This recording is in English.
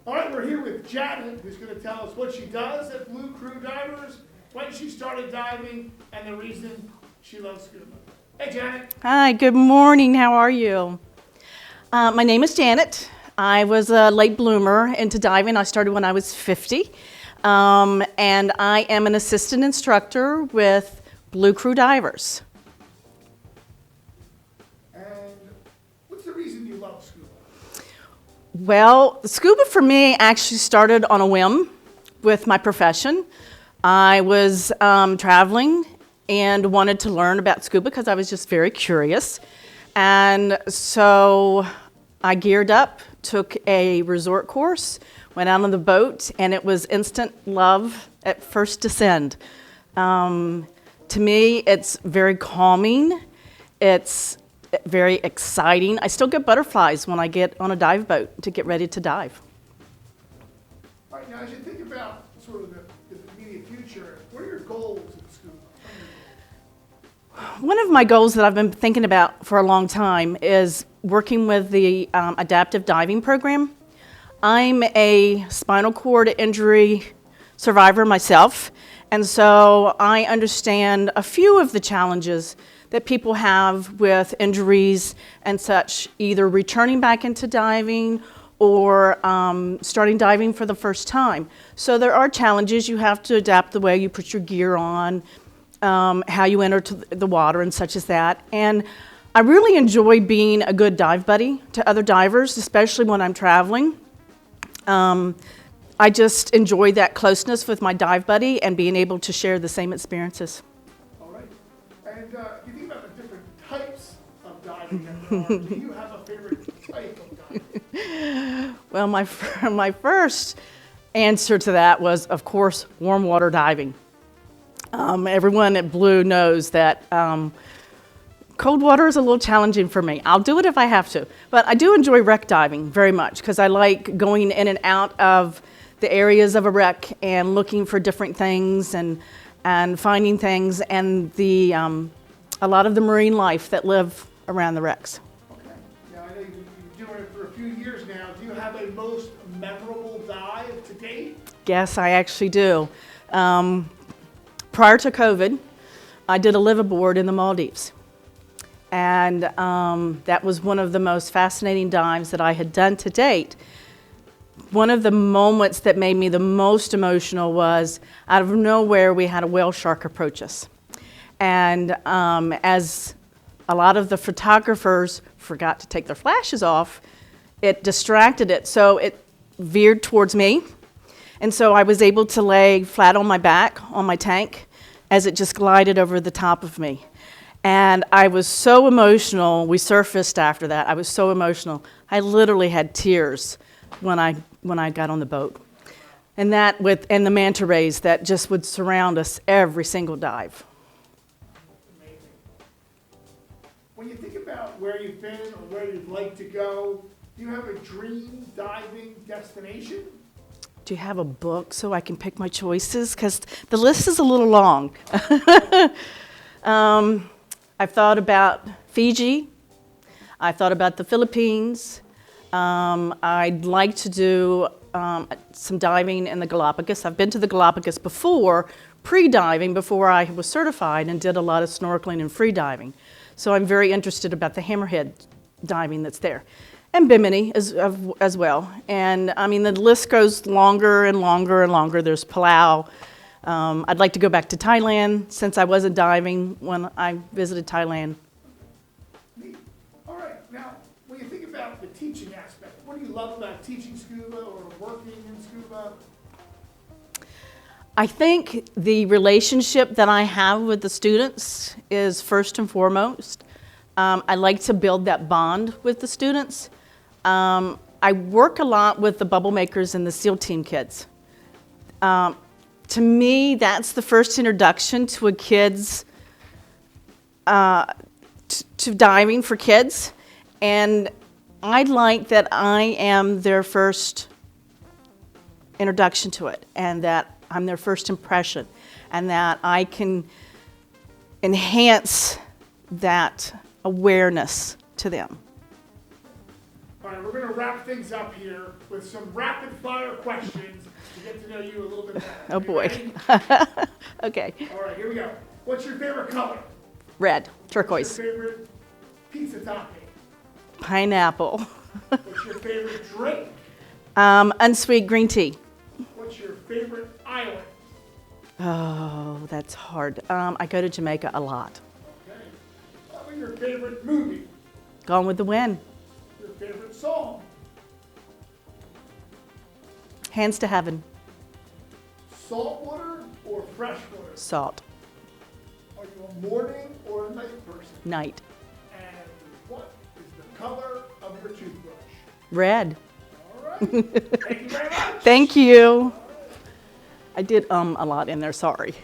All right, we're here with Janet, who's going to tell us what she does at Blue Crew Divers, when she started diving, and the reason she loves scuba. Hey, Janet. Hi, good morning. How are you? My name is Janet. I was a late bloomer into diving. I started when I was 50. And I am an assistant instructor with Blue Crew Divers. And what's the reason you love scuba? Well, scuba for me actually started on a whim with my profession. I was traveling and wanted to learn about scuba because I was just very curious. And so I geared up, took a resort course, went out on the boat, and it was instant love at first descend. To me, it's very calming. It's very exciting. I still get butterflies when I get on a dive boat to get ready to dive. All right, now as you think about sort of the immediate future, what are your goals in scuba? One of my goals that I've been thinking about for a long time is working with the adaptive diving program. I'm a spinal cord injury survivor myself, and so I understand a few of the challenges that people have with injuries and such, either returning back into diving or starting diving for the first time. So there are challenges. You have to adapt the way you put your gear on, how you enter the water and such as that. And I really enjoy being a good dive buddy to other divers, especially when I'm traveling. I just enjoy that closeness with my dive buddy and being able to share the same experiences. All right. And you think about the different types of diving that there are. Do you have a favorite type of diving? Well, my first answer to that was, of course, warm water diving. Everyone at Blue knows that cold water is a little challenging for me. I'll do it if I have to. But I do enjoy wreck diving very much because I like going in and out of the areas of a wreck and looking for different things and finding things and a lot of the marine life that live around the wrecks. Okay. Now, I know you've been doing it for a few years now. Do you have a most memorable dive to date? Yes, I actually do. Prior to COVID, I did a liveaboard in the Maldives. And that was one of the most fascinating dives that I had done to date. One of the moments that made me the most emotional was, out of nowhere, we had a whale shark approach us. And as a lot of the photographers forgot to take their flashes off, it distracted it, so it veered towards me. And so I was able to lay flat on my back, on my tank, as it just glided over the top of me. And I was so emotional. We surfaced after that. I was so emotional. I literally had tears when I got on the boat. And the manta rays that just would surround us every single dive. Amazing. When you think about where you've been or where you'd like to go, do you have a dream diving destination? Do you have a book so I can pick my choices? Because the list is a little long. I've thought about Fiji. I thought about the Philippines. I'd like to do some diving in the Galapagos. I've been to the Galapagos before, pre-diving, before I was certified, and did a lot of snorkeling and free diving. So I'm very interested about the hammerhead diving that's there. And Bimini as well. And I mean, the list goes longer and longer and longer. There's Palau. I'd like to go back to Thailand since I wasn't diving when I visited Thailand. Neat. All right. Now, when you think about the teaching aspect, what do you love about teaching scuba or working in scuba? I think the relationship that I have with the students is first and foremost. I like to build that bond with the students. I work a lot with the bubble makers and the SEAL team kids. To me, that's the first introduction to a kid's, to diving for kids. And I'd like that I am their first introduction to it, and that I'm their first impression, and that I can enhance that awareness to them. All right, we're gonna wrap things up here with some rapid fire questions to get to know you a little bit better. Oh, You boy. ready? Okay. All right, here we go. What's your favorite color? Red, What's turquoise, your favorite pizza topping? pineapple, What's your favorite drink? unsweet green tea. What's your favorite island? Oh, that's hard. I go to Jamaica a lot. Okay. What's your favorite movie? Gone with the Wind. Your favorite song? Hands to heaven. Salt water or fresh water? Salt. Are you a morning or a night person? Night. And what is the color of your toothbrush? Red. All right. Thank you very much. Thank you. I did a lot in there, sorry.